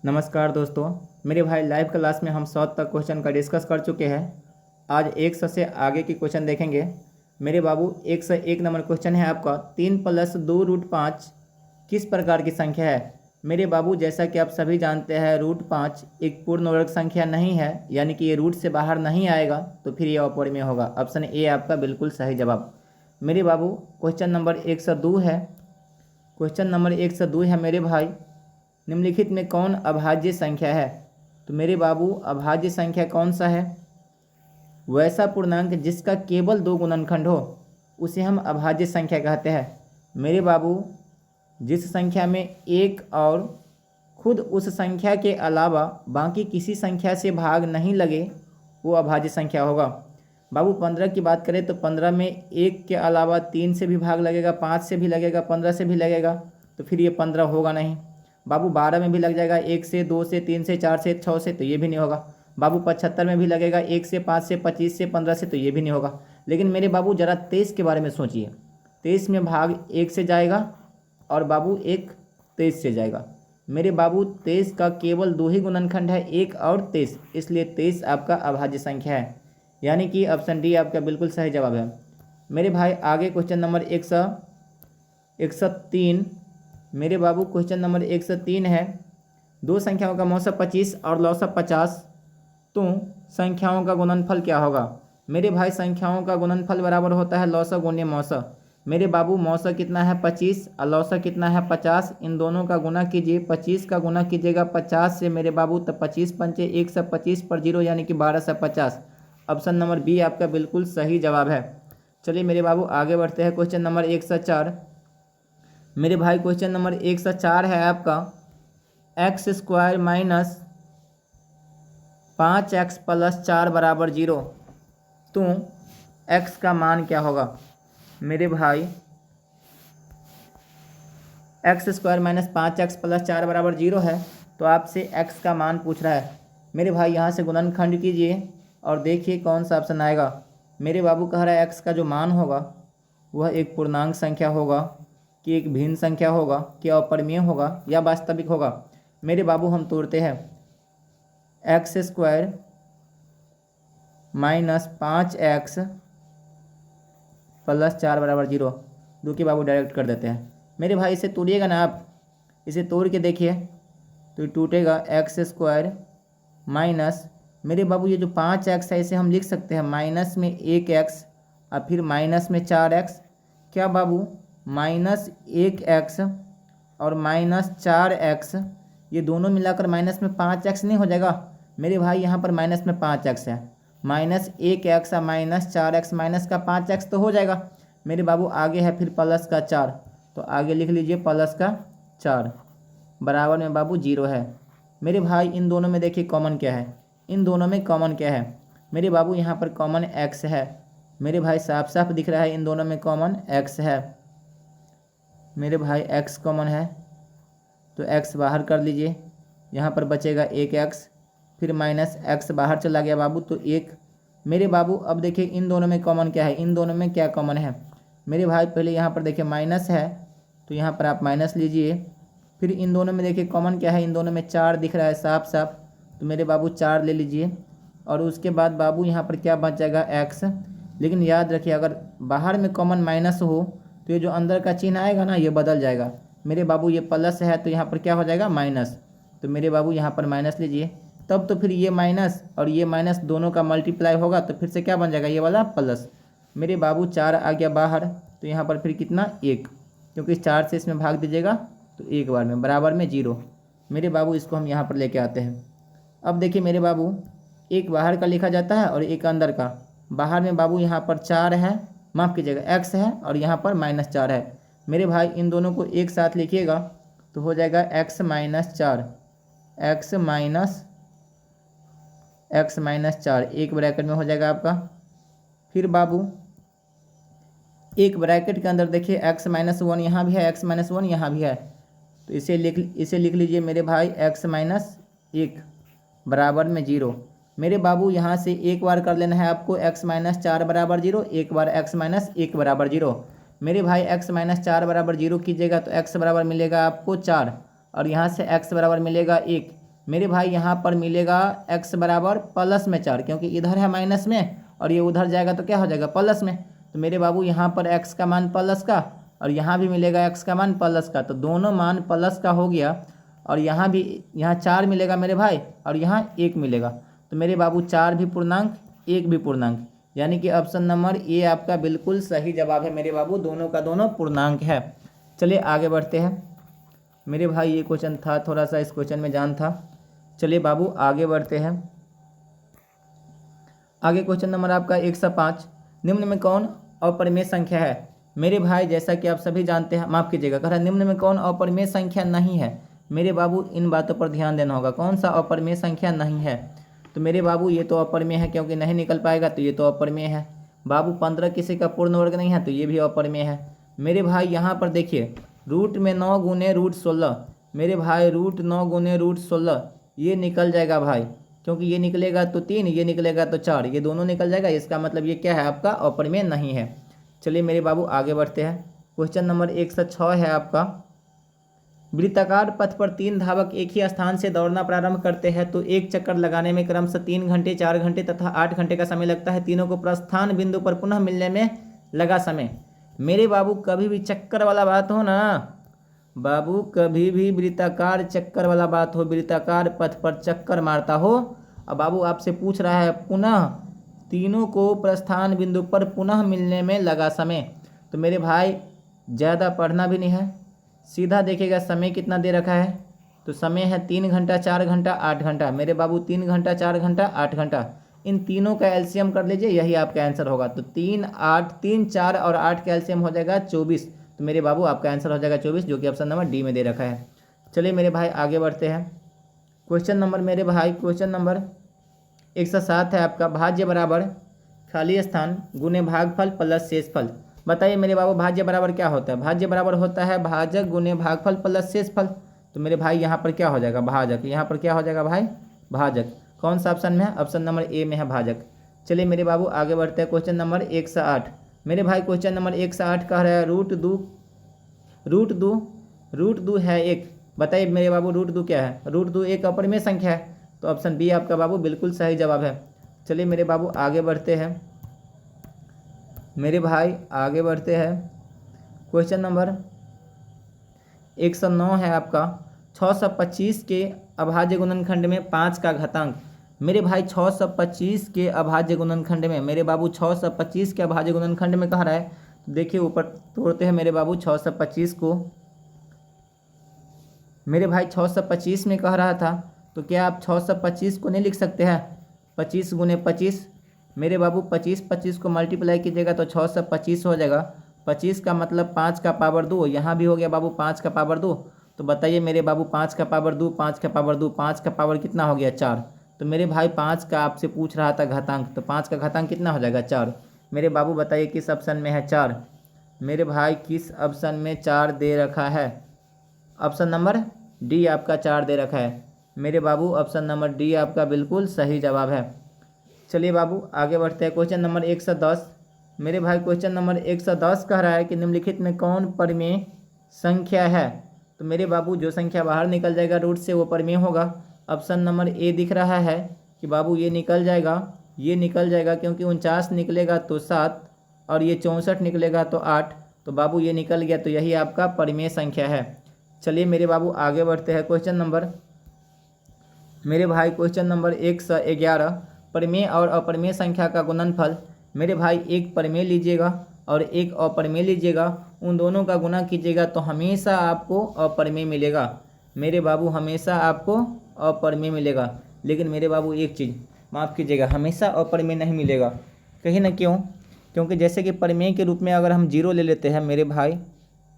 नमस्कार दोस्तों। मेरे भाई लाइव क्लास में हम 100 तक क्वेश्चन का डिस्कस कर चुके हैं। आज 100 से आगे की क्वेश्चन देखेंगे। मेरे बाबू 101 नंबर क्वेश्चन है आपका, 3+2√5 किस प्रकार की संख्या है। मेरे बाबू जैसा कि आप सभी जानते हैं, √5 एक पूर्ण वर्ग संख्या नहीं है, यानी कि ये रूट से बाहर नहीं आएगा, तो फिर ये अपरिमेय होगा। ऑप्शन ए आपका बिल्कुल सही जवाब। मेरे बाबू क्वेश्चन नंबर 102 है। क्वेश्चन नंबर 102 है मेरे भाई, निम्नलिखित में कौन अभाज्य संख्या है। तो मेरे बाबू अभाज्य संख्या कौन सा है? वैसा पूर्णांक जिसका केवल 2 गुणनखंड हो उसे हम अभाज्य संख्या कहते हैं। मेरे बाबू जिस संख्या में एक और खुद उस संख्या के अलावा बाकी किसी संख्या से भाग नहीं लगे वो अभाज्य संख्या होगा। बाबू 15 की बात करें तो 15 में एक के अलावा 3 से भी भाग लगेगा, 5 से भी लगेगा, 15 से भी लगेगा, तो फिर ये 15 होगा नहीं। बाबू 12 में भी लग जाएगा, 1 से, 2 से, 3 से, 4 से, 6 से, तो ये भी नहीं होगा। बाबू 75 में भी लगेगा, 1 से, 5 से, 25 से, 15 से, तो ये भी नहीं होगा। लेकिन मेरे बाबू ज़रा 23 के बारे में सोचिए। 23 में भाग 1 से जाएगा और बाबू एक 23 से जाएगा। मेरे बाबू 23 का केवल 2 ही गुणनखंड है, 1 और 23, इसलिए 23 आपका अभाज्य संख्या है, यानी कि ऑप्शन डी आपका बिल्कुल सही जवाब है। मेरे भाई आगे क्वेश्चन नंबर 103। मेरे बाबू क्वेश्चन नंबर 103 है, दो संख्याओं का मौसा 25 और लौसा 50, तो संख्याओं का गुणनफल क्या होगा। मेरे भाई संख्याओं का गुणनफल बराबर होता है लौसा गुणे मौसा। मेरे बाबू मौसा कितना है 25 और लौसा कितना है 50, इन दोनों का गुना कीजिए। 25 का गुना कीजिएगा 50 से मेरे बाबू, तो 25 पंचे 125 पर 0, यानी कि 1250। ऑप्शन नंबर बी आपका बिल्कुल सही जवाब है। चलिए मेरे बाबू आगे बढ़ते हैं। Question number 104। मेरे भाई क्वेश्चन नंबर 104 है आपका, x² - 5x + 4 = 0, तो x का मान क्या होगा। मेरे भाई x² - 5x + 4 = 0 है, तो आपसे x का मान पूछ रहा है। मेरे भाई यहाँ से गुणनखंड कीजिए और देखिए कौन सा ऑप्शन आएगा। मेरे बाबू कह रहा है x का जो मान होगा वह एक पूर्णांक संख्या होगा कि एक भिन्न संख्या होगा, कि अपरिमेय होगा या वास्तविक होगा। मेरे बाबू हम तोड़ते हैं, x² - 5x + 4 = 0, दो के बाबू डायरेक्ट कर देते हैं। मेरे भाई इसे तोड़िएगा ना आप, इसे तोड़ के देखिए तो टूटेगा x² माइनस, मेरे बाबू ये जो 5x है इसे हम लिख सकते हैं माइनस में 1x और फिर माइनस में 4x। क्या बाबू -1x और -4x, ये दोनों मिलाकर माइनस में 5x नहीं हो जाएगा। मेरे भाई यहाँ पर माइनस में 5x है, -1x और -4x, माइनस का 5x तो हो जाएगा। मेरे बाबू आगे है फिर प्लस का 4, तो आगे लिख लीजिए प्लस का 4 बराबर में बाबू 0 है। मेरे भाई इन दोनों में देखिए कॉमन क्या है, इन दोनों में कॉमन क्या है। मेरे बाबू यहाँ पर कॉमन x है। मेरे भाई साफ साफ दिख रहा है इन दोनों में कॉमन x है। मेरे भाई x कॉमन है तो x बाहर कर लीजिए, यहाँ पर बचेगा 1x, फिर -x बाहर चला गया बाबू तो 1। मेरे बाबू अब देखिए इन दोनों में कॉमन क्या है, इन दोनों में क्या कॉमन है। मेरे भाई पहले यहाँ पर देखिए माइनस है तो यहाँ पर आप माइनस लीजिए, फिर इन दोनों में देखिए कॉमन क्या है, इन दोनों में 4 दिख रहा है साफ साफ, तो मेरे बाबू 4 ले लीजिए। और उसके बाद बाबू यहाँ पर क्या बच जाएगा x। लेकिन याद रखिए अगर बाहर में कॉमन माइनस हो तो ये जो अंदर का चिन्ह आएगा ना ये बदल जाएगा। मेरे बाबू ये प्लस है तो यहाँ पर क्या हो जाएगा माइनस, तो मेरे बाबू यहाँ पर माइनस लीजिए। तब तो फिर ये माइनस और ये माइनस दोनों का मल्टीप्लाई होगा तो फिर से क्या बन जाएगा, ये वाला प्लस। मेरे बाबू 4 आ गया बाहर, तो यहाँ पर फिर कितना 1, क्योंकि 4 से इसमें भाग दीजिएगा तो एक बार में बराबर में 0। मेरे बाबू इसको हम यहाँ पर लेके आते हैं। अब देखिए मेरे बाबू एक बाहर का लिखा जाता है और एक अंदर का। बाहर में बाबू यहाँ पर 4 है, माफ़ कीजिएगा x है, और यहाँ पर -4 है। मेरे भाई इन दोनों को एक साथ लिखिएगा तो हो जाएगा x - 4, x - 4 एक ब्रैकेट में हो जाएगा आपका। फिर बाबू एक ब्रैकेट के अंदर देखिए x - 1 यहाँ भी है, x - 1 यहाँ भी है, तो इसे लिख लीजिए मेरे भाई x - 1 बराबर में 0। मेरे बाबू यहाँ से एक बार कर लेना है आपको, x - 4 = 0, एक बार x - 1 = 0। मेरे भाई x - 4 = 0 कीजिएगा तो x बराबर मिलेगा आपको 4, और यहाँ से x बराबर मिलेगा 1, मेरे भाई यहाँ पर मिलेगा x बराबर प्लस में 4, क्योंकि इधर है माइनस में और ये उधर जाएगा तो क्या हो जाएगा प्लस में। तो मेरे बाबू यहाँ पर x का मान प्लस का और यहाँ भी मिलेगा x का मान प्लस का, तो दोनों मान प्लस का हो गया। और यहाँ भी, यहाँ 4 मिलेगा मेरे भाई और यहाँ 1 मिलेगा। तो मेरे बाबू 4 भी पूर्णांक 1 भी पूर्णांक, यानी कि ऑप्शन नंबर ए आपका बिल्कुल सही जवाब है मेरे बाबू, दोनों का दोनों पूर्णांक है। चलिए आगे बढ़ते हैं मेरे भाई, ये क्वेश्चन था थोड़ा सा, इस क्वेश्चन में जान था। चलिए बाबू आगे बढ़ते हैं। आगे क्वेश्चन नंबर आपका 105, निम्न में कौन अपरिमेय संख्या है। मेरे भाई जैसा कि आप सभी जानते हैं, माफ़ कीजिएगा, कह रहा है निम्न में कौन अपरिमेय संख्या नहीं है। मेरे बाबू इन बातों पर ध्यान देना होगा, कौन सा अपरिमेय संख्या नहीं है। तो मेरे बाबू ये तो अपरिमेय है, क्योंकि नहीं निकल पाएगा तो ये तो अपरिमेय है। बाबू 15 किसी का पूर्ण वर्ग नहीं है, तो ये भी अपरिमेय है। मेरे भाई यहाँ पर देखिए, रूट में 9 गुने रूट 16, मेरे भाई रूट 9 गुने रूट 16 ये निकल जाएगा भाई, क्योंकि ये निकलेगा तो 3, ये निकलेगा तो 4, ये दोनों निकल जाएगा। इसका मतलब ये क्या है आपका अपरिमेय नहीं है। चलिए मेरे बाबू आगे बढ़ते हैं। क्वेश्चन नंबर 106 है आपका, वृत्ताकार पथ पर 3 धावक एक ही स्थान से दौड़ना प्रारंभ करते हैं तो एक चक्कर लगाने में क्रमशः 3 घंटे, 4 घंटे तथा 8 घंटे का समय लगता है। तीनों को प्रस्थान बिंदु पर पुनः मिलने में लगा समय। मेरे बाबू कभी भी चक्कर वाला बात हो ना बाबू, कभी भी वृत्ताकार चक्कर वाला बात हो, वृत्ताकार पथ पर चक्कर मारता हो, अब बाबू आपसे पूछ रहा है पुनः तीनों को प्रस्थान बिंदु पर पुनः मिलने में लगा समय। तो मेरे भाई ज़्यादा पढ़ना भी नहीं है, सीधा देखिएगा समय कितना दे रखा है। तो समय है 3 घंटा, 4 घंटा, 8 घंटा। मेरे बाबू 3 घंटा, 4 घंटा, 8 घंटा, इन तीनों का एलसीएम कर लीजिए, यही आपका आंसर होगा। तो 3, 8, 3, 4 और 8 का एलसीएम हो जाएगा 24। तो मेरे बाबू आपका आंसर हो जाएगा 24, जो कि ऑप्शन नंबर डी में दे रखा है। चलिए मेरे भाई आगे बढ़ते हैं। क्वेश्चन नंबर मेरे भाई, क्वेश्चन नंबर 107 है आपका, भाज्य बराबर खाली स्थान गुने भागफल प्लस शेषफल। बताइए मेरे बाबू भाज्य बराबर क्या होता है। भाज्य बराबर होता है भाजक गुने भागफल प्लस शेषफल। तो मेरे भाई यहाँ पर क्या हो जाएगा भाजक, यहाँ पर क्या हो जाएगा भाई भाजक। कौन सा ऑप्शन में है, ऑप्शन नंबर ए में है भाजक। चलिए मेरे बाबू आगे बढ़ते हैं। क्वेश्चन नंबर 108 मेरे भाई, क्वेश्चन नंबर 108 कह रहा है रूट दो है एक। बताइए मेरे बाबू रूट 2 क्या है। रूट 2 एक अपरिमेय संख्या है, तो ऑप्शन बी आपका बाबू बिल्कुल सही जवाब है। चलिए मेरे बाबू आगे बढ़ते हैं। मेरे भाई आगे बढ़ते हैं। क्वेश्चन नंबर 109 है आपका, 625 के अभाज्य गुणनखंड में 5 का घातांक। मेरे भाई 625 के अभाज्य गुणनखंड में, मेरे बाबू 625 के अभाज्य गुणनखंड में कह रहा है। तो देखिए ऊपर तोड़ते हैं मेरे बाबू 625 को। मेरे भाई 625 में कह रहा था, तो क्या आप 625 को नहीं लिख सकते हैं 25 गुने 25। मेरे बाबू 25 को मल्टीप्लाई कीजिएगा तो 625 हो जाएगा। 25 का मतलब 5 का पावर 2, यहाँ भी हो गया बाबू 5 का पावर 2। तो बताइए मेरे बाबू 5 का पावर 2, 5 का पावर 2, 5 का पावर कितना हो गया 4। तो मेरे भाई 5 का आपसे पूछ रहा था घातांक, तो 5 का घातांक कितना हो जाएगा 4। मेरे बाबू बताइए किस ऑप्शन में है 4। मेरे भाई किस ऑप्शन में 4 दे रखा है। ऑप्शन नंबर डी आपका 4 दे रखा है। मेरे बाबू ऑप्शन नंबर डी आपका बिल्कुल सही जवाब है। चलिए बाबू आगे बढ़ते हैं। क्वेश्चन नंबर 110 मेरे भाई, क्वेश्चन नंबर 110 कह रहा है कि निम्नलिखित में कौन परिमेय संख्या है। तो मेरे बाबू जो संख्या बाहर निकल जाएगा रूट से वो परिमेय होगा। ऑप्शन नंबर ए दिख रहा है कि बाबू ये निकल जाएगा, ये निकल जाएगा, क्योंकि 49 निकलेगा तो 7 और ये 64 निकलेगा तो 8। तो बाबू ये निकल गया, तो यही आपका परिमेय संख्या है। चलिए मेरे बाबू आगे बढ़ते हैं। क्वेश्चन नंबर मेरे भाई, क्वेश्चन नंबर 111 परिमेय और अपरिमेय संख्या का गुणनफल। मेरे भाई एक परिमेय लीजिएगा और एक अपरिमेय लीजिएगा, उन दोनों का गुणा कीजिएगा तो हमेशा आपको अपरिमेय मिलेगा। मेरे बाबू हमेशा आपको अपरिमेय मिलेगा। लेकिन मेरे बाबू एक चीज़ माफ़ कीजिएगा, हमेशा अपरिमेय नहीं मिलेगा। कहीं ना क्यों, क्योंकि जैसे कि परिमेय के रूप में अगर हम 0 ले लेते हैं मेरे भाई,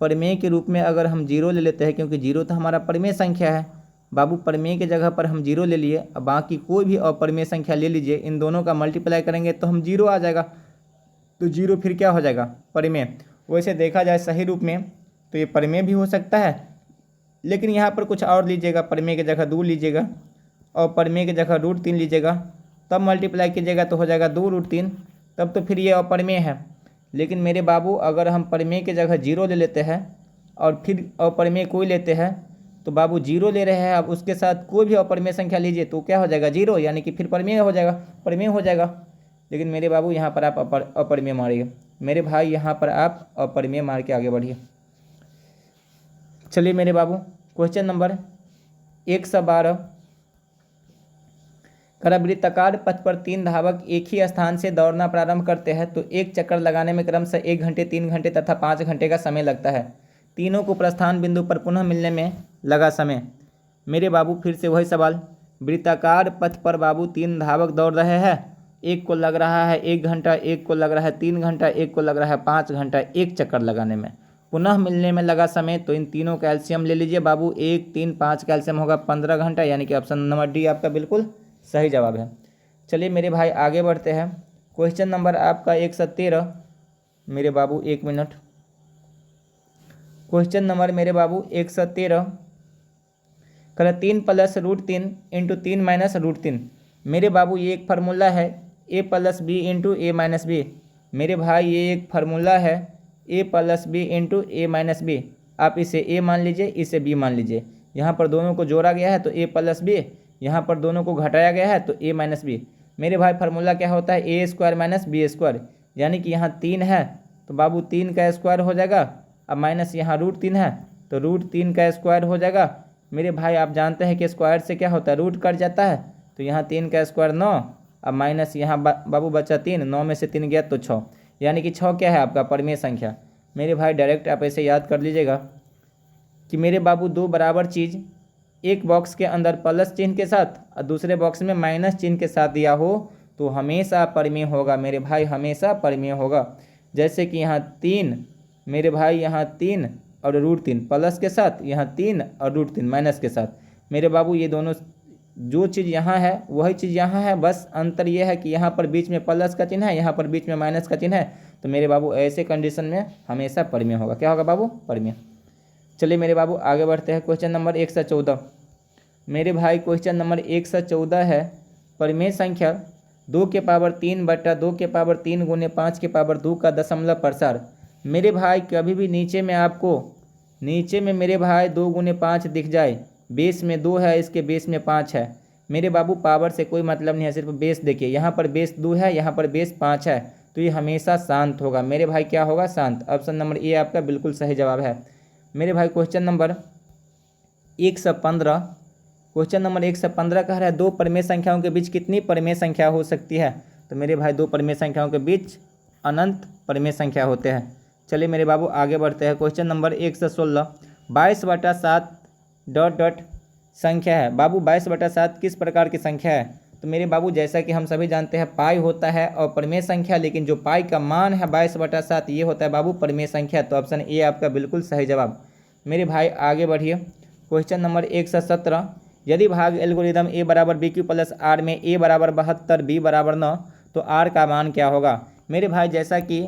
परिमेय के रूप में अगर हम 0 ले लेते हैं, क्योंकि 0 तो हमारा परिमेय संख्या है बाबू, परिमेय के जगह पर हम 0 ले लिए। अब बाकी कोई भी अपरिमेय संख्या ले लीजिए, इन दोनों का मल्टीप्लाई करेंगे तो हम 0 आ जाएगा। तो 0 फिर क्या हो जाएगा परिमेय। वैसे देखा जाए सही रूप में तो ये परिमेय भी हो सकता है, लेकिन यहाँ पर कुछ और लीजिएगा, परिमेय की जगह 2 लीजिएगा और परिमेय की जगह √3 लीजिएगा, तब मल्टीप्लाई कीजिएगा तो हो जाएगा 2√3, तब तो फिर ये अपरिमेय है। लेकिन मेरे बाबू अगर हम परिमेय की जगह 0 ले लेते हैं और फिर अपरिमेय कोई लेते हैं, तो बाबू जीरो ले रहे हैं आप, उसके साथ कोई भी अपरिमेय संख्या लीजिए तो क्या हो जाएगा जीरो, यानी कि फिर परिमेय हो जाएगा, परिमेय हो जाएगा। लेकिन मेरे बाबू यहाँ पर आप अपरिमेय मारिए, मेरे भाई यहाँ पर आप अपरिमेय मार के आगे बढ़िए। चलिए मेरे बाबू क्वेश्चन नंबर 112, वृत्ताकार पथ पर 3 धावक एक ही स्थान से दौड़ना प्रारंभ करते हैं तो एक चक्कर लगाने में क्रमशः 1 घंटे, 3 घंटे तथा 5 घंटे का समय लगता है। तीनों को प्रस्थान बिंदु पर पुनः मिलने में लगा समय। मेरे बाबू फिर से वही सवाल, वृत्ताकार पथ पर बाबू 3 धावक दौड़ रहे हैं, एक को लग रहा है 1 घंटा, एक को लग रहा है 3 घंटा, एक को लग रहा है 5 घंटा एक चक्कर लगाने में, पुनः मिलने में लगा समय। तो इन तीनों का एलसीएम ले लीजिए बाबू, 1, 3, 5 का एलसीएम होगा 15 घंटा, यानी कि ऑप्शन नंबर डी आपका बिल्कुल सही जवाब है। चलिए मेरे भाई आगे बढ़ते हैं। क्वेश्चन नंबर आपका 113, मेरे बाबू 1 मिनट। क्वेश्चन नंबर मेरे बाबू 113, 3 + √3 × 3 - √3। मेरे बाबू ये एक फार्मूला है a + b × a - b। मेरे भाई ये एक फार्मूला है a + b × a - b। आप इसे a मान लीजिए, इसे b मान लीजिए। यहाँ पर दोनों को जोड़ा गया है तो a + b, यहाँ पर दोनों को घटाया गया है तो a - b। मेरे भाई फार्मूला क्या होता है, a² - b², यानी कि यहाँ 3 है तो बाबू 3 का स्क्वायर हो जाएगा, अब माइनस यहाँ √3 है तो √3 का स्क्वायर हो जाएगा। मेरे भाई आप जानते हैं कि स्क्वायर से क्या होता है, रूट कट जाता है, तो यहाँ 3 का स्क्वायर 9, अब माइनस यहाँ बाबू बचा 3, 9 में से 3 गया तो 6, यानी कि 6 क्या है आपका परिमेय संख्या। मेरे भाई डायरेक्ट आप ऐसे याद कर लीजिएगा कि मेरे बाबू दो बराबर चीज़ एक बॉक्स के अंदर प्लस चिन्ह के साथ और दूसरे बॉक्स में माइनस चिन्ह के साथ दिया हो तो हमेशा परिमेय होगा मेरे भाई, हमेशा परिमेय होगा। जैसे कि यहाँ 3, मेरे भाई यहाँ 3 और √3 प्लस के साथ, यहाँ 3 और √3 माइनस के साथ। मेरे बाबू ये दोनों जो चीज़ यहाँ है वही चीज़ यहाँ है, बस अंतर ये है कि यहाँ पर बीच में प्लस का चिन्ह है, यहाँ पर बीच में माइनस का चिन्ह है। तो मेरे बाबू ऐसे कंडीशन में हमेशा परिमेय होगा। क्या होगा बाबू, परिमेय। चलिए मेरे बाबू आगे बढ़ते हैं। क्वेश्चन नंबर 114, मेरे भाई क्वेश्चन नंबर 114 है, परिमेय संख्या 2⁻³ 2⁻³ × 5⁻² का दशमलव प्रसार। मेरे भाई कभी भी नीचे में आपको, नीचे में मेरे भाई 2 × 5 दिख जाए, बेस में 2 है, इसके बेस में 5 है, मेरे बाबू पावर से कोई मतलब नहीं है, सिर्फ बेस देखिए, यहाँ पर बेस 2 है, यहाँ पर बेस 5 है, तो ये हमेशा शांत होगा। मेरे भाई क्या होगा, शांत। ऑप्शन नंबर ए आपका बिल्कुल सही जवाब है। मेरे भाई क्वेश्चन नंबर 115, क्वेश्चन नंबर 115 कह रहा है 2 परिमेय संख्याओं के बीच कितनी परिमेय संख्या हो सकती है। तो मेरे भाई 2 परिमेय संख्याओं के बीच अनंत परिमेय संख्या होते हैं। चलिए मेरे बाबू आगे बढ़ते हैं। क्वेश्चन नंबर 116, 22/7 ... संख्या है। बाबू 22/7 किस प्रकार की संख्या है। तो मेरे बाबू जैसा कि हम सभी जानते हैं पाई होता है और परिमेय संख्या, लेकिन जो पाई का मान है 22/7 ये होता है बाबू परिमेय संख्या। तो ऑप्शन ए आपका बिल्कुल सही जवाब। मेरे भाई आगे बढ़िए। क्वेश्चन नंबर 117, यदि भाग एल्गोरिदम a = bq + r में a = 72 b = 9 तो r का मान क्या होगा। मेरे भाई जैसा कि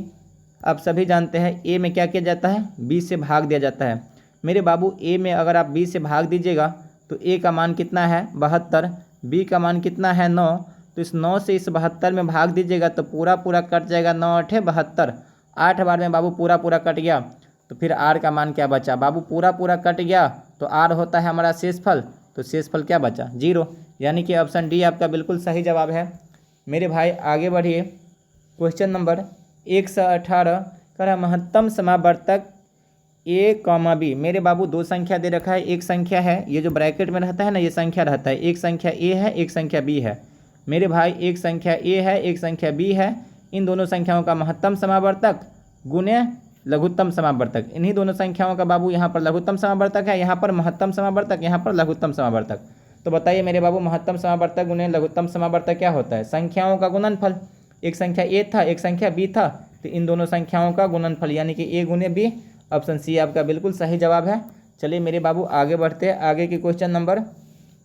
आप सभी जानते हैं a में क्या किया जाता है, b से भाग दिया जाता है। मेरे बाबू a में अगर आप b से भाग दीजिएगा तो a का मान कितना है 72, b का मान कितना है 9, तो इस 9 से इस 72 में भाग दीजिएगा तो पूरा पूरा कट जाएगा, 9 × 8 = 72, 8 बार में बाबू पूरा पूरा कट गया, तो फिर r का मान क्या बचा बाबू, पूरा पूरा कट गया तो r होता है हमारा शेषफल, तो शेषफल क्या बचा 0, यानी कि ऑप्शन डी आपका बिल्कुल सही जवाब है। मेरे भाई आगे बढ़िए। क्वेश्चन नंबर 118 कह रहा महत्तम समावर्तक a, b। मेरे बाबू दो संख्या दे रखा है, एक संख्या है ये जो ब्रैकेट में रहता है ना, ये संख्या रहता है, एक संख्या a है, एक संख्या b है। मेरे भाई एक संख्या a है, एक संख्या b है, इन दोनों संख्याओं का महत्तम समावर्तक गुणे लघुत्तम समावर्तक, इन्हीं दोनों संख्याओं का बाबू यहाँ पर लघुत्तम समावर्तक है, यहाँ पर महत्तम समावर्तक, यहाँ पर लघुत्तम समावर्तक। तो बताइए मेरे बाबू महत्तम समावर्तक गुणे लघुत्तम समावर्तक क्या होता है, संख्याओं का गुणनफल। एक संख्या a था, एक संख्या b था, तो इन दोनों संख्याओं का गुणनफल यानी कि a × b। ऑप्शन सी आपका बिल्कुल सही जवाब है। चलिए मेरे बाबू आगे बढ़ते हैं। आगे के क्वेश्चन नंबर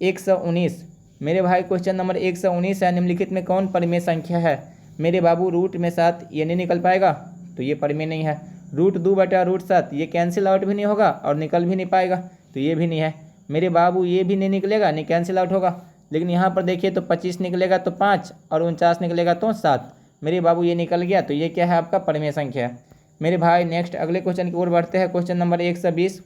119, मेरे भाई क्वेश्चन नंबर 119 है, निम्नलिखित में कौन परिमेय संख्या है। मेरे बाबू रूट में 7 ये नहीं निकल पाएगा तो ये परिमेय नहीं है। √2/√7 ये कैंसिल आउट भी नहीं होगा और निकल भी नहीं पाएगा तो ये भी नहीं है। मेरे बाबू ये भी नहीं निकलेगा, नहीं कैंसिल आउट होगा। लेकिन यहाँ पर देखिए तो 25 निकलेगा तो 5 और 49 निकलेगा तो 7। मेरे बाबू ये निकल गया तो ये क्या है आपका परिमेय संख्या है। मेरे भाई नेक्स्ट अगले क्वेश्चन की ओर बढ़ते हैं। क्वेश्चन नंबर 120,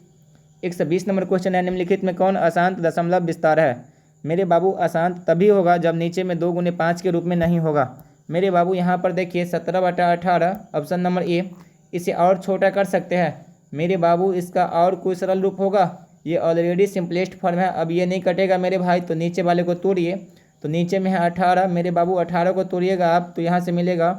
120 नंबर क्वेश्चन है, निम्नलिखित में कौन अशांत दशमलव विस्तार है? मेरे बाबू अशांत तभी होगा जब नीचे में 2 गुने 5 के रूप में नहीं होगा। मेरे बाबू यहाँ पर देखिए 17/18 ऑप्शन नंबर ए। इसे और छोटा कर सकते हैं मेरे बाबू, इसका और कोई सरल रूप होगा? ये ऑलरेडी सिंपलेस्ट फॉर्म है, अब ये नहीं कटेगा मेरे भाई, तो नीचे वाले को तोड़िए। तो नीचे में है 18 मेरे बाबू, 18 को तोड़िएगा आप तो यहाँ से मिलेगा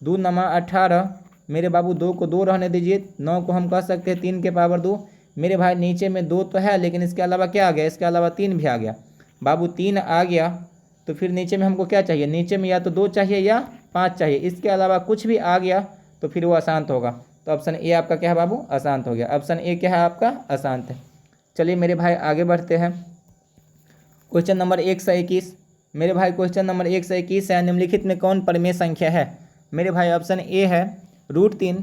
2 नमा 18 मेरे बाबू, 2 को 2 रहने दीजिए, 9 को हम कह सकते हैं 3 के पावर 2 मेरे भाई। नीचे में 2 तो है लेकिन इसके अलावा क्या आ गया? इसके अलावा 3 भी आ गया बाबू, 3 आ गया तो फिर नीचे में हमको क्या चाहिए? नीचे में या तो 2 चाहिए या 5 चाहिए, इसके अलावा कुछ भी आ गया तो फिर वो अशांत होगा। तो ऑप्शन ए आपका क्या है बाबू? अशांत हो गया। ऑप्शन ए क्या है आपका? अशांत है। चलिए मेरे भाई आगे बढ़ते हैं। क्वेश्चन नंबर 121 मेरे भाई, क्वेश्चन नंबर 121 है, निम्नलिखित में कौन परिमेय संख्या है? मेरे भाई ऑप्शन ए है √3।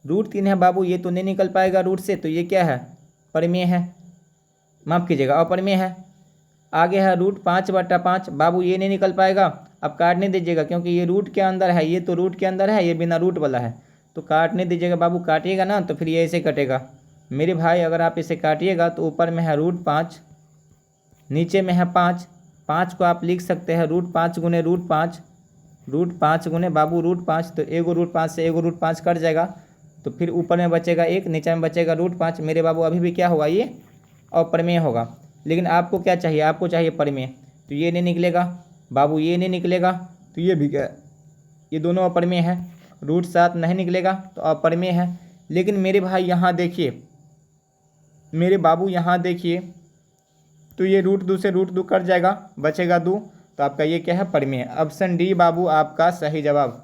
√3 है बाबू, ये तो नहीं निकल पाएगा रूट से, तो ये क्या है? परिमेय है, माफ़ कीजिएगा अपरिमेय है। आगे है √5/5 बाबू, ये नहीं निकल पाएगा, अब काटने दीजिएगा क्योंकि ये रूट के अंदर है, ये तो रूट के अंदर है, ये बिना रूट वाला है, तो काटने दीजिएगा बाबू। काटिएगा ना तो फिर ये ऐसे कटेगा मेरे भाई। अगर आप इसे काटिएगा तो ऊपर में है √5, नीचे में है 5, 5 को आप लिख सकते हैं √5 गुने √5, √5 गुने बाबू √5, तो एगो √5 से एगो √5 कट जाएगा, तो फिर ऊपर में बचेगा 1, नीचे में बचेगा √5 मेरे बाबू। अभी भी क्या होगा? ये अपरिमेय होगा। लेकिन आपको क्या चाहिए? आपको चाहिए परिमेय, तो ये नहीं निकलेगा बाबू, ये नहीं निकलेगा, तो ये भी क्या? ये दोनों अपरिमेय है। √7 नहीं निकलेगा तो अपरिमेय है। लेकिन मेरे भाई यहाँ देखिए, मेरे बाबू यहाँ देखिए, तो ये √2 से √2 कट जाएगा, बचेगा 2, तो आपका ये क्या है? परिमेय। ऑप्शन डी बाबू आपका सही जवाब।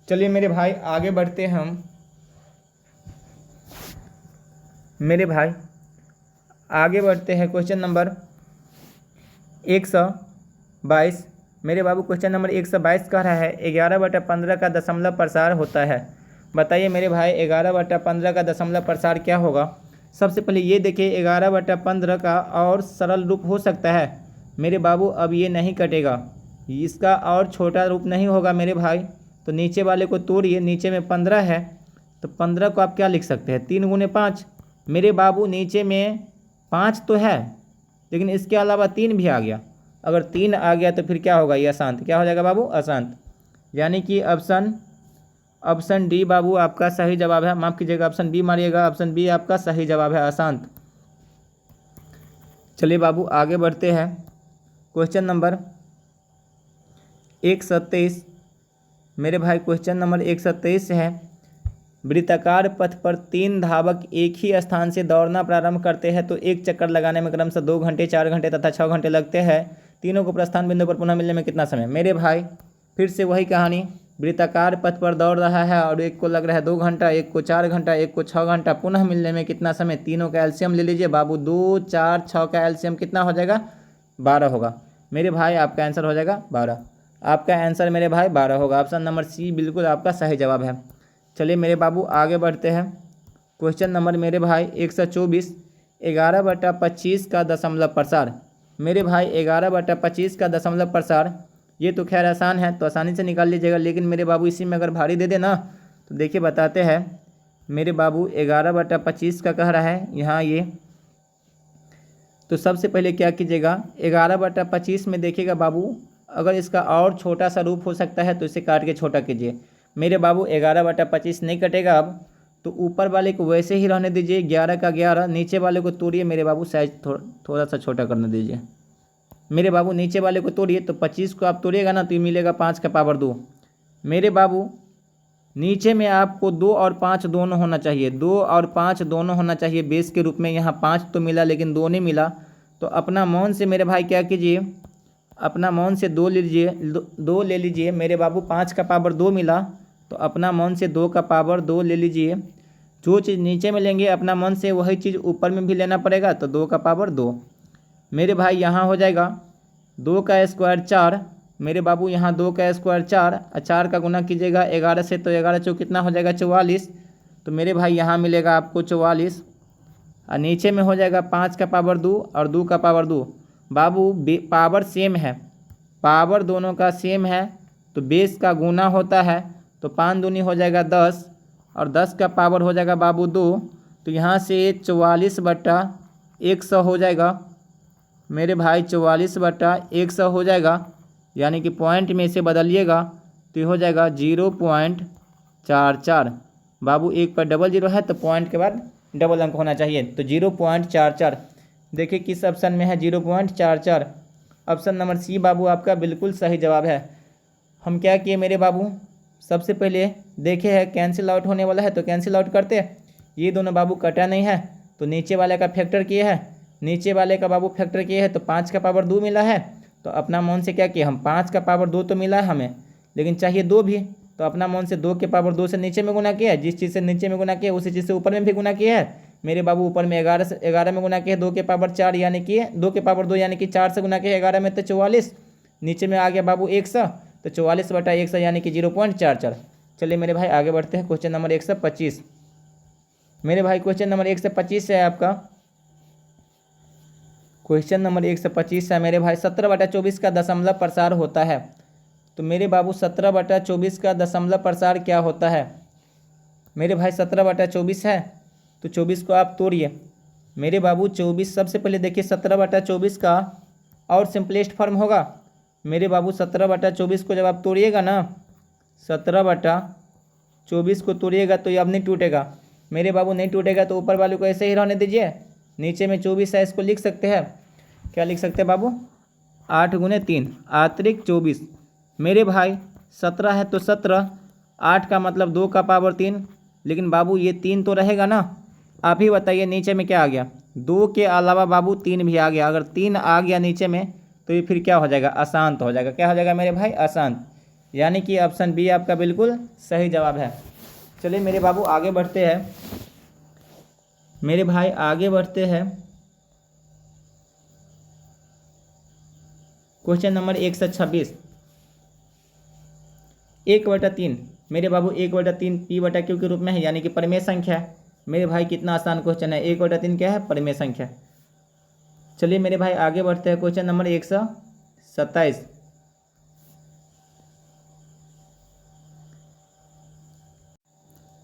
चलिए मेरे भाई आगे बढ़ते हैं हम। मेरे भाई आगे बढ़ते हैं, क्वेश्चन नंबर 122 मेरे बाबू, क्वेश्चन नंबर 122 कह रहा है 11/15 का दशमलव प्रसार होता है। बताइए मेरे भाई 11/15 का दशमलव प्रसार क्या होगा? सबसे पहले ये देखिए 11/15 का और सरल रूप हो सकता है मेरे बाबू, अब ये नहीं कटेगा, इसका और छोटा रूप नहीं होगा मेरे भाई। तो नीचे वाले को तोड़िए, नीचे में 15 है तो 15 को आप क्या लिख सकते हैं? 3 गुने 5 मेरे बाबू। नीचे में 5 तो है लेकिन इसके अलावा 3 भी आ गया, अगर 3 आ गया तो फिर क्या होगा? ये अशांत। क्या हो जाएगा बाबू? अशांत। यानी कि ऑप्शन डी बाबू आपका सही जवाब है, माफ़ कीजिएगा ऑप्शन बी मारिएगा, ऑप्शन बी आपका सही जवाब है, अशांत। चलिए बाबू आगे बढ़ते हैं। क्वेश्चन नंबर 127 मेरे भाई, क्वेश्चन नंबर 127 है, वृत्ताकार पथ पर 3 धावक एक ही स्थान से दौड़ना प्रारंभ करते हैं तो एक चक्कर लगाने में क्रमशः 2 घंटे, 4 घंटे तथा 6 घंटे लगते हैं। तीनों को प्रस्थान बिंदु पर पुनः मिलने में कितना समय? मेरे भाई फिर से वही कहानी, वृत्ताकार पथ पर दौड़ रहा है और एक को लग रहा है 2 घंटा, एक को 4 घंटा, एक को 6 घंटा, पुनः मिलने में कितना समय? तीनों का एलसीएम ले लीजिए बाबू, 2, 4, 6 का एलसीएम कितना हो जाएगा? 12 होगा मेरे भाई। आपका आंसर हो जाएगा 12। आपका आंसर मेरे भाई 12 होगा। ऑप्शन नंबर सी बिल्कुल आपका सही जवाब है। चलिए मेरे बाबू आगे बढ़ते हैं। क्वेश्चन नंबर मेरे भाई 124, 11/25 का दशमलव प्रसार। मेरे भाई 11/25 का दशमलव प्रसार, ये तो खैर आसान है तो आसानी से निकाल लीजिएगा, लेकिन मेरे बाबू इसी में अगर भारी दे देना तो देखिए बताते हैं मेरे बाबू 11/25 का कह रहा है यहाँ ये। तो सबसे पहले क्या कीजिएगा, 11/25 में देखिएगा बाबू, अगर इसका और छोटा सा रूप हो सकता है तो इसे काट के छोटा कीजिए मेरे बाबू। 11/25 नहीं कटेगा अब, तो ऊपर वाले को वैसे ही रहने दीजिए 11 का 11, नीचे वाले को तोड़िए मेरे बाबू, साइज थोड़ा सा छोटा करने दीजिए मेरे बाबू। नीचे वाले को तोड़िए तो 25 को आप तोड़िएगा ना तो ये मिलेगा 5 का पावर 2 मेरे बाबू। नीचे में आपको 2 और 5 दोनों होना चाहिए, 2 और 5 दोनों होना चाहिए बेस के रूप में। यहाँ 5 तो मिला लेकिन 2 नहीं मिला, तो अपना मौन से मेरे भाई क्या कीजिए, अपना मौन से 2 लीजिए, 2 ले लीजिए मेरे बाबू। 5 का पावर 2 मिला तो अपना मौन से 2 का पावर 2 ले लीजिए। जो चीज़ नीचे में लेंगे अपना मन से वही चीज़ ऊपर में भी लेना पड़ेगा, तो 2 का पावर 2 मेरे भाई। यहाँ हो जाएगा 2 का स्क्वायर 4 मेरे बाबू, यहाँ 2 का स्क्वायर 4, 4 का गुना कीजिएगा 11 से, तो 11 चौक कितना हो जाएगा 44, तो मेरे भाई यहाँ मिलेगा आपको 44। और नीचे में हो जाएगा 5 का पावर 2 और 2 का पावर 2 बाबू। पावर सेम है, पावर दोनों का सेम है तो बेस का गुना होता है, तो 5 दूनी हो जाएगा 10 और 10 का पावर हो जाएगा बाबू 2, तो तो यहाँ से 44/100 हो जाएगा मेरे भाई, 44/100 हो जाएगा, यानी कि पॉइंट में इसे बदलिएगा तो ये हो जाएगा 0.44। बाबू एक पर डबल जीरो है तो पॉइंट के बाद डबल अंक होना चाहिए, तो 0.44। देखिए किस ऑप्शन में है 0.44। ऑप्शन नंबर सी बाबू आपका बिल्कुल सही जवाब है। हम क्या किए मेरे बाबू, सबसे पहले देखे है कैंसिल आउट होने वाला है तो कैंसिल आउट करते हैं। ये दोनों बाबू कटा नहीं है तो नीचे वाले का फैक्टर किए है, नीचे वाले का बाबू फैक्टर किए है तो 5 का पावर 2 मिला है। तो अपना मन से क्या किए हम, 5 का पावर 2 तो मिला है हमें, लेकिन चाहिए 2 भी, तो अपना मन से 2 के पावर 2 से नीचे में गुना किया है। जिस चीज़ से नीचे में गुना किया उसी चीज़ से ऊपर में भी गुना किया है मेरे बाबू। ऊपर में 11 से 11 में गुना किया 2 के पावर 4 यानी कि 2 के पावर 2 यानी कि 4 से गुना किया 11 में तो 44। नीचे में आ गया बाबू 100, तो 44/100 यानी कि 0.44। चलिए मेरे भाई आगे बढ़ते हैं। क्वेश्चन नंबर 125 मेरे भाई, क्वेश्चन नंबर 125 है आपका। क्वेश्चन नंबर 125 है मेरे भाई, 17/24 का दशमलव प्रसार होता है। तो मेरे बाबू 17/24 का दशमलव प्रसार क्या होता है मेरे भाई। 17/24 है तो 24 को आप तोड़िए मेरे बाबू। 24 सबसे पहले देखिए 17/24 का और सिंपलेस्ट फॉर्म होगा मेरे बाबू। 17/24 को जब आप तोड़िएगा ना, 17/24 को तोड़िएगा तो ये अब नहीं टूटेगा मेरे बाबू, नहीं टूटेगा तो ऊपर वाले को ऐसे ही रहने दीजिए। नीचे में 24 है, इसको लिख सकते हैं, क्या लिख सकते हैं बाबू, 8 × 3 अतिरिक्त 24 मेरे भाई। 17 है तो 17, 8 का मतलब 2 का पावर 3, लेकिन बाबू ये 3 तो रहेगा ना। आप ही बताइए नीचे में क्या आ गया, 2 के अलावा बाबू 3 भी आ गया। अगर 3 आ गया नीचे में तो ये फिर क्या हो जाएगा, अशांत हो जाएगा। क्या हो जाएगा मेरे भाई, अशांत, यानी कि ऑप्शन बी आपका बिल्कुल सही जवाब है। चलिए मेरे बाबू आगे बढ़ते हैं मेरे भाई, आगे बढ़ते हैं। क्वेश्चन नंबर 126, 1/3 मेरे बाबू, 1/3 P/Q के रूप में है, यानी कि परिमेय संख्या है मेरे भाई। कितना आसान क्वेश्चन है, 1/3 क्या है, परिमेय संख्या। चलिए मेरे भाई आगे बढ़ते हैं। क्वेश्चन नंबर 127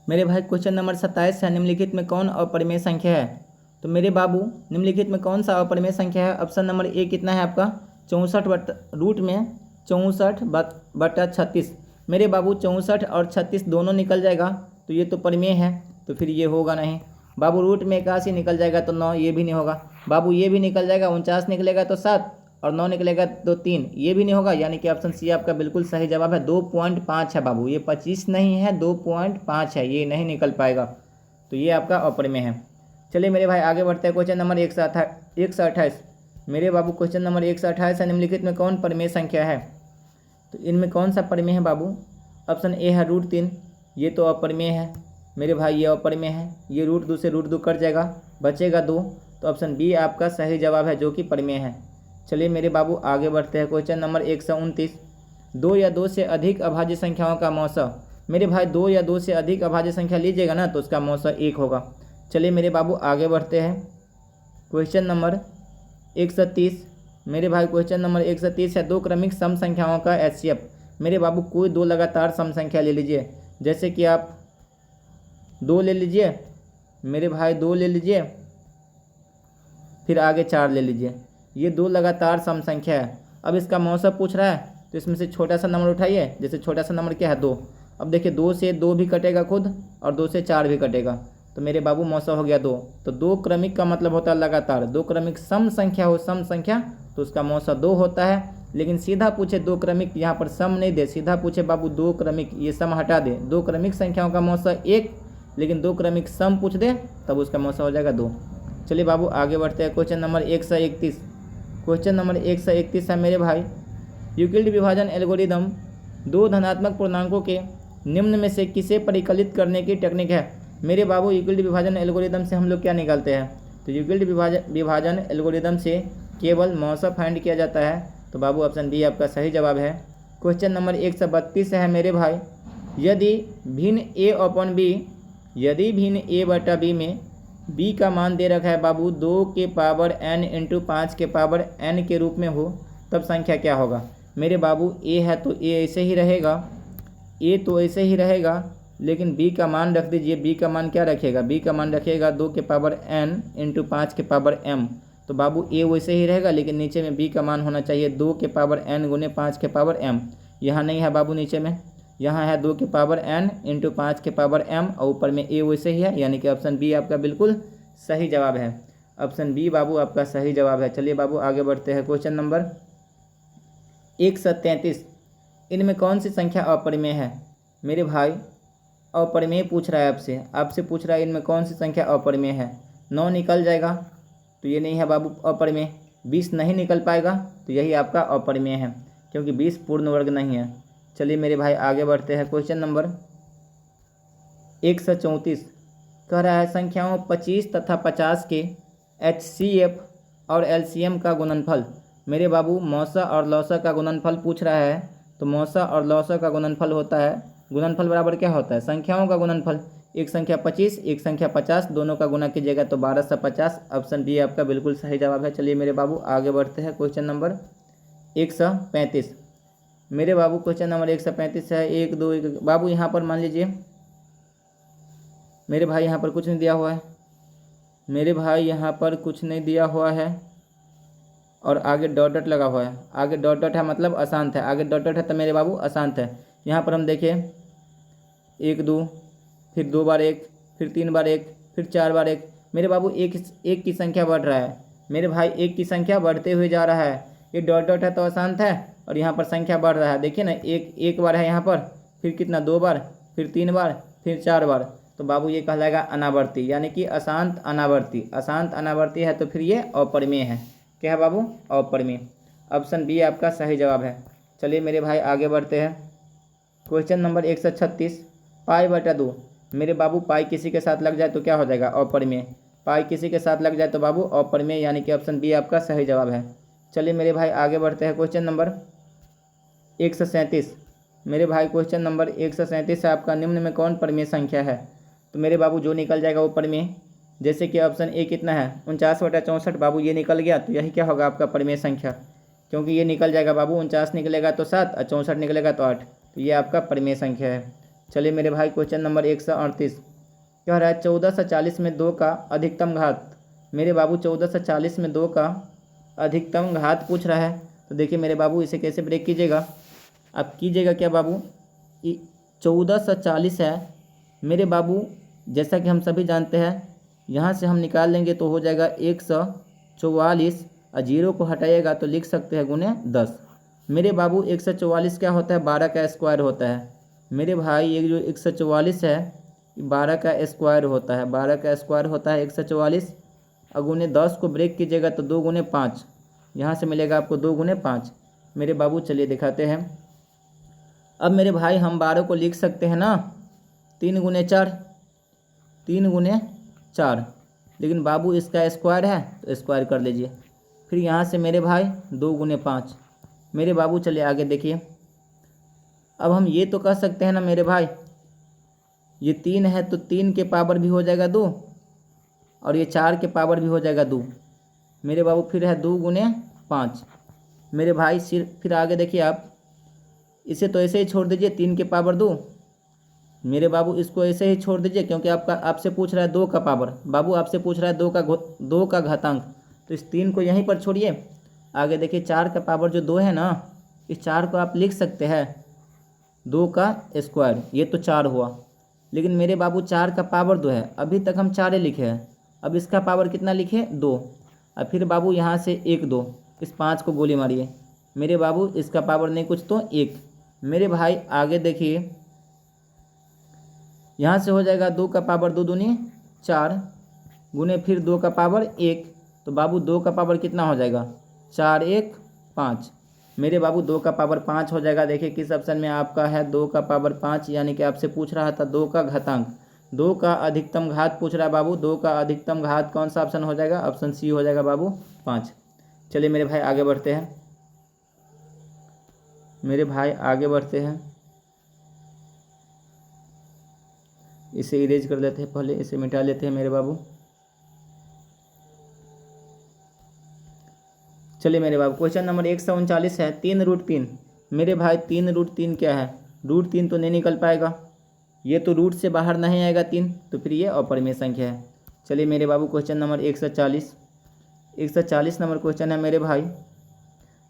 मेरे भाई, क्वेश्चन नंबर 27 है, निम्नलिखित में कौन अपरिमेय संख्या है। तो मेरे बाबू निम्नलिखित में कौन सा अपरिमेय संख्या है। ऑप्शन नंबर ए कितना है आपका, 64/36 मेरे बाबू। 64 और 36 दोनों निकल जाएगा तो ये तो परिमेय है, तो फिर ये होगा नहीं बाबू। रूट में 81 निकल जाएगा तो 9, ये भी नहीं होगा बाबू। ये भी निकल जाएगा, 49 निकलेगा तो 7 और 9 निकलेगा तो 3, ये भी नहीं होगा, यानी कि ऑप्शन सी आपका बिल्कुल सही जवाब है। 2.5 है बाबू, ये 25 नहीं है, 2.5 है, ये नहीं निकल पाएगा, तो ये आपका अपरिमेय है। चलिए मेरे भाई आगे बढ़ते हैं। क्वेश्चन नंबर 128 मेरे बाबू, क्वेश्चन नंबर 128 है, निम्नलिखित में कौन परिमेय संख्या है। तो इनमें कौन सा परिमेय है बाबू। ऑप्शन ए है √3, ये तो अपरिमेय है मेरे भाई, ये अपरिमेय है। ये √2 से √2 कट जाएगा, बचेगा 2, तो ऑप्शन बी आपका सही जवाब है, जो कि परिमेय है। चलिए मेरे बाबू आगे बढ़ते हैं। क्वेश्चन नंबर 129, 2 या 2 से अधिक अभाज्य संख्याओं का मौसा। मेरे भाई 2 या 2 से अधिक अभाज्य संख्या लीजिएगा ना तो उसका मौसा 1 होगा। चलिए मेरे बाबू आगे बढ़ते हैं। क्वेश्चन नंबर 130 मेरे भाई, क्वेश्चन नंबर 130 है, 2 क्रमिक सम संख्याओं का HCF। मेरे बाबू कोई 2 लगातार सम संख्या ले लीजिए, जैसे कि आप 2 ले लीजिए मेरे भाई, 2 ले लीजिए, फिर आगे 4 ले लीजिए। ये 2 लगातार सम संख्या है। अब इसका मौसा पूछ रहा है तो इसमें से छोटा सा नंबर उठाइए, जैसे छोटा सा नंबर क्या है 2। अब देखिए 2 से 2 भी कटेगा खुद और 2 से 4 भी कटेगा, तो मेरे बाबू मौसा हो गया 2। तो 2 क्रमिक का मतलब होता है लगातार, 2 क्रमिक सम संख्या हो, सम संख्या, तो उसका मौसा 2 होता है। लेकिन सीधा पूछे 2 क्रमिक, यहाँ पर सम नहीं दे, सीधा पूछे बाबू 2 क्रमिक, ये सम हटा दे, 2 क्रमिक संख्याओं का मौसा 1, लेकिन 2 क्रमिक सम पूछ दे तब उसका मौसा हो जाएगा 2। चलिए बाबू आगे बढ़ते हैं। क्वेश्चन नंबर 131, क्वेश्चन नंबर 131 है मेरे भाई, यूक्लिड विभाजन एल्गोरिदम 2 धनात्मक पूर्णांकों के निम्न में से किसे परिकलित करने की टेक्निक है। मेरे बाबू यूक्लिड विभाजन एल्गोरिदम से हम लोग क्या निकालते हैं, तो यूक्लिड विभाजन एल्गोरिदम से केवल मौसा फाइंड किया जाता है, तो बाबू ऑप्शन बी आपका सही जवाब है। क्वेश्चन नंबर 132 है मेरे भाई, यदि भिन्न a/b में b का मान दे रखा है बाबू 2 के पावर n × 5 के पावर n के रूप में हो, तब संख्या क्या होगा। मेरे बाबू a है तो a ऐसे ही रहेगा, a तो ऐसे ही रहेगा, लेकिन b का मान रख दीजिए। b का मान क्या रखेगा? b का मान रखेगा 2 के पावर n इंटू 5 के पावर m। तो बाबू a वैसे ही रहेगा, लेकिन नीचे में b का मान होना चाहिए 2 के पावर n गुने 5 के पावर m। यहाँ नहीं है बाबू नीचे में, यहाँ है 2 के पावर n इंटू 5 के पावर m और ऊपर में a वैसे ही है, यानी कि ऑप्शन बी आपका बिल्कुल सही जवाब है। ऑप्शन बी बाबू आपका सही जवाब है। चलिए बाबू आगे बढ़ते हैं। क्वेश्चन नंबर 133, इनमें कौन सी संख्या अपरिमेय है? मेरे भाई अपरिमेय पूछ रहा है आपसे पूछ रहा है इनमें कौन सी संख्या अपरिमेय है। 9 निकल जाएगा तो ये नहीं है बाबू अपरिमेय। 20 नहीं निकल पाएगा तो यही आपका अपरिमेय है, क्योंकि 20 पूर्ण वर्ग नहीं है। चलिए मेरे भाई आगे बढ़ते हैं। क्वेश्चन नंबर 134 कह रहा है संख्याओं 25 तथा 50 के HCF और LCM का गुणनफल। मेरे बाबू मौसा और लौसा का गुणनफल पूछ रहा है। तो मौसा और लौसा का गुणनफल होता है, गुणनफल बराबर क्या होता है? संख्याओं का गुणनफल। एक संख्या 25 एक संख्या 50, दोनों का गुणा कीजिएगा तो 1250। ऑप्शन बी आपका बिल्कुल सही जवाब है। चलिए मेरे बाबू आगे बढ़ते हैं। क्वेश्चन नंबर 135 मेरे बाबू क्वेश्चन नंबर 135 है 1 2 1। बाबू यहाँ पर मान लीजिए मेरे भाई यहाँ पर कुछ नहीं दिया हुआ है, मेरे भाई यहाँ पर कुछ नहीं दिया हुआ है और आगे डॉट डॉट लगा हुआ है। आगे डॉट डॉट है मतलब अशांत है, आगे डॉट डॉट है तो मेरे बाबू अशांत है। यहाँ पर हम देखिए 1 2, फिर 2 बार 1, फिर 3 बार 1, फिर 4 बार 1। मेरे बाबू एक की संख्या बढ़ रहा है। मेरे भाई एक की संख्या बढ़ते हुए जा रहा है। ये डॉट डॉट है तो अशांत है और यहाँ पर संख्या बढ़ रहा है। देखिए ना, एक बार है यहाँ पर, फिर कितना 2 बार, फिर 3 बार, फिर 4 बार। तो बाबू ये कहलाएगा अनावर्ती, यानी कि अशांत अनावर्ती। अशांत अनावर्ती है तो फिर ये अपरिमेय है। क्या है बाबू? अपरिमेय। ऑप्शन बी आपका सही जवाब है। चलिए मेरे भाई आगे बढ़ते हैं। क्वेश्चन नंबर 136 पाई बटा 2। मेरे बाबू पाई किसी के साथ लग जाए तो क्या हो जाएगा? अपरिमेय। पाई किसी के साथ लग जाए तो बाबू अपरिमेय, यानी कि ऑप्शन बी आपका सही जवाब है। चलिए मेरे भाई आगे बढ़ते हैं। क्वेश्चन नंबर 137 मेरे भाई क्वेश्चन नंबर 137 है आपका, निम्न में कौन परिमेय संख्या है? तो मेरे बाबू जो निकल जाएगा वो परिमेय। जैसे कि ऑप्शन ए कितना है? 49/64। बाबू ये निकल गया तो यही क्या होगा? आपका परिमेय संख्या, क्योंकि ये निकल जाएगा बाबू। 49 निकलेगा तो 7 और 64 निकलेगा तो 8, तो ये आपका परिमेय संख्या है। चलिए मेरे भाई क्वेश्चन नंबर 138 कह रहा है 1440 में 2 का अधिकतम घात। मेरे बाबू 1440 में 2 का अधिकतम घात पूछ रहा है। तो देखिए मेरे बाबू इसे कैसे ब्रेक कीजिएगा? आप कीजिएगा क्या बाबू? 1440 है मेरे बाबू, जैसा कि हम सभी जानते हैं, यहाँ से हम निकाल लेंगे तो हो जाएगा 144 और 0 को हटाइएगा तो लिख सकते हैं गुने 10। मेरे बाबू 144 क्या होता है? 12 का स्क्वायर होता है। मेरे भाई ये जो 144 है 12 का स्क्वायर होता है। 12 का स्क्वायर होता है 144 और गुने 10 को ब्रेक कीजिएगा तो 2 गुने 5, यहाँ से मिलेगा आपको 2 गुने 5। मेरे बाबू चलिए दिखाते हैं। अब मेरे भाई हम 12 को लिख सकते हैं ना 3 गुने 4, 3 गुने 4, लेकिन बाबू इसका स्क्वायर है तो स्क्वायर कर लीजिए। फिर यहाँ से मेरे भाई 2 गुने 5। मेरे बाबू चलिए आगे देखिए। अब हम ये तो कह सकते हैं ना मेरे भाई, ये 3 है तो 3 के पावर भी हो जाएगा 2 और ये 4 के पावर भी हो जाएगा 2। मेरे बाबू फिर है 2 गुने 5। मेरे भाई फिर आगे देखिए आप, इसे तो ऐसे ही छोड़ दीजिए 3 के पावर 2। मेरे बाबू इसको ऐसे ही छोड़ दीजिए, क्योंकि आपसे पूछ रहा है 2 का पावर। बाबू आपसे पूछ रहा है 2 का घातांक, तो इस 3 को यहीं पर छोड़िए। आगे देखिए 4 का पावर जो 2 है ना, इस 4 को आप लिख सकते हैं 2 का स्क्वायर। ये तो 4 हुआ, लेकिन मेरे बाबू 4 का पावर 2 है। अभी तक हम 4 लिखे हैं, अब इसका पावर कितना लिखे? 2। और फिर बाबू यहाँ से 1 2, इस 5 को गोली मारिए। मेरे बाबू इसका पावर नहीं कुछ तो 1। मेरे भाई आगे देखिए, यहाँ से हो जाएगा 2 का पावर 2 दूनी 4 गुने फिर 2 का पावर 1। तो बाबू 2 का पावर कितना हो जाएगा? 4 1 5। मेरे बाबू 2 का पावर 5 हो जाएगा। देखिए किस ऑप्शन में आपका है 2 का पावर 5, यानी कि आपसे पूछ रहा था 2 का घातांक। 2 का अधिकतम घात पूछ रहा है बाबू। 2 का अधिकतम घात कौन सा ऑप्शन हो जाएगा? ऑप्शन सी हो जाएगा बाबू 5। चलिए मेरे भाई आगे बढ़ते हैं। मेरे भाई आगे बढ़ते हैं, इसे इरेज कर लेते हैं, पहले इसे मिटा लेते हैं मेरे बाबू। चलिए मेरे बाबू क्वेश्चन नंबर 139 है 3√3। मेरे भाई 3√3 क्या है? √3 तो नहीं निकल पाएगा, ये तो रूट से बाहर नहीं आएगा 3, तो फिर ये अपरिमेय संख्या है। चलिए मेरे बाबू क्वेश्चन नंबर 140 नंबर क्वेश्चन है मेरे भाई।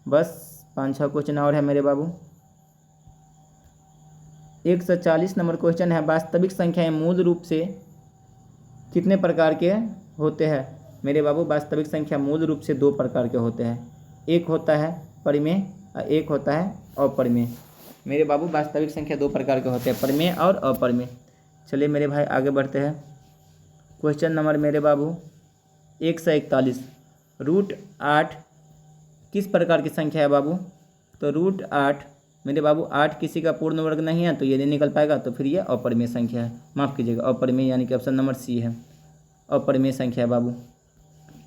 बस 5-6 क्वेश्चन और है मेरे बाबू। 140 नंबर क्वेश्चन है, वास्तविक संख्याएं मूल रूप से कितने प्रकार के होते हैं मेरे बाबू? वास्तविक संख्या मूल रूप से 2 प्रकार के होते हैं, एक होता है परिमेय और एक होता है अपरिमेय। मेरे बाबू वास्तविक संख्या 2 प्रकार के होते हैं, परिमेय और अपरिमेय। चलिए मेरे भाई आगे बढ़ते हैं। क्वेश्चन नंबर मेरे बाबू 141, रूट 8 किस प्रकार की संख्या है बाबू? तो रूट 8 मेरे बाबू 8 किसी का पूर्ण वर्ग नहीं है, तो ये नहीं निकल पाएगा, तो फिर ये अपरिमेय संख्या है। माफ़ कीजिएगा, अपरिमेय, यानी कि ऑप्शन नंबर सी है, अपरिमेय संख्या है बाबू।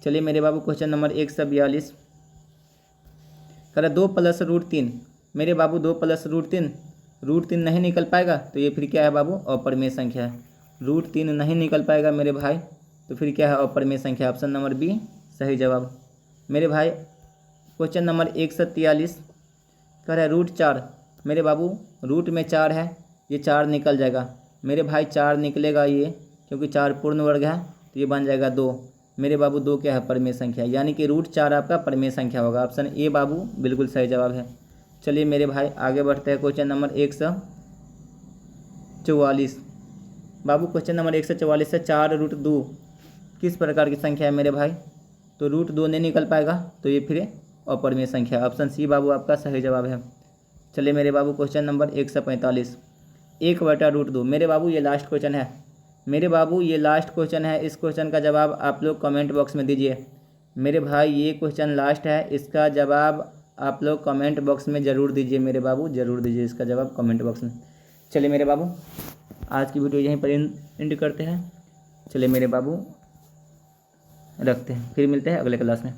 चलिए मेरे बाबू क्वेश्चन नंबर 142 कह रहा 2 + √3। मेरे बाबू 2 + √3, √3 नहीं निकल पाएगा, तो ये फिर क्या है बाबू? अपरिमेय संख्या है। √3 नहीं निकल पाएगा मेरे भाई, तो फिर क्या है? अपरिमेय संख्या। ऑप्शन नंबर बी सही जवाब। मेरे भाई क्वेश्चन नंबर 143 कह रहा है √4। मेरे बाबू रूट में 4 है, ये 4 निकल जाएगा मेरे भाई, 4 निकलेगा ये, क्योंकि 4 पूर्ण वर्ग है, तो ये बन जाएगा 2। मेरे बाबू 2 क्या है? परिमेय संख्या, यानी कि √4 आपका परिमेय संख्या होगा। ऑप्शन ए बाबू बिल्कुल सही जवाब है। चलिए मेरे भाई आगे बढ़ते हैं। क्वेश्चन नंबर 144 बाबू, क्वेश्चन नंबर 144 से 4√2 किस प्रकार की संख्या है मेरे भाई? तो √2 नहीं निकल पाएगा, तो ये फिर अपरिमेय संख्या। ऑप्शन सी बाबू आपका सही जवाब है। चलिए मेरे बाबू क्वेश्चन नंबर 145, 1/√2। मेरे बाबू ये लास्ट क्वेश्चन है, मेरे बाबू ये लास्ट क्वेश्चन है। इस क्वेश्चन का जवाब आप लोग कमेंट बॉक्स में दीजिए मेरे भाई, ये क्वेश्चन लास्ट है, इसका जवाब आप लोग कमेंट बॉक्स में ज़रूर दीजिए मेरे बाबू, ज़रूर दीजिए इसका जवाब कमेंट बॉक्स में। चलिए मेरे बाबू आज की वीडियो यहीं पर एंड करते हैं। चलिए मेरे बाबू रखते हैं, फिर मिलते हैं अगले क्लास में।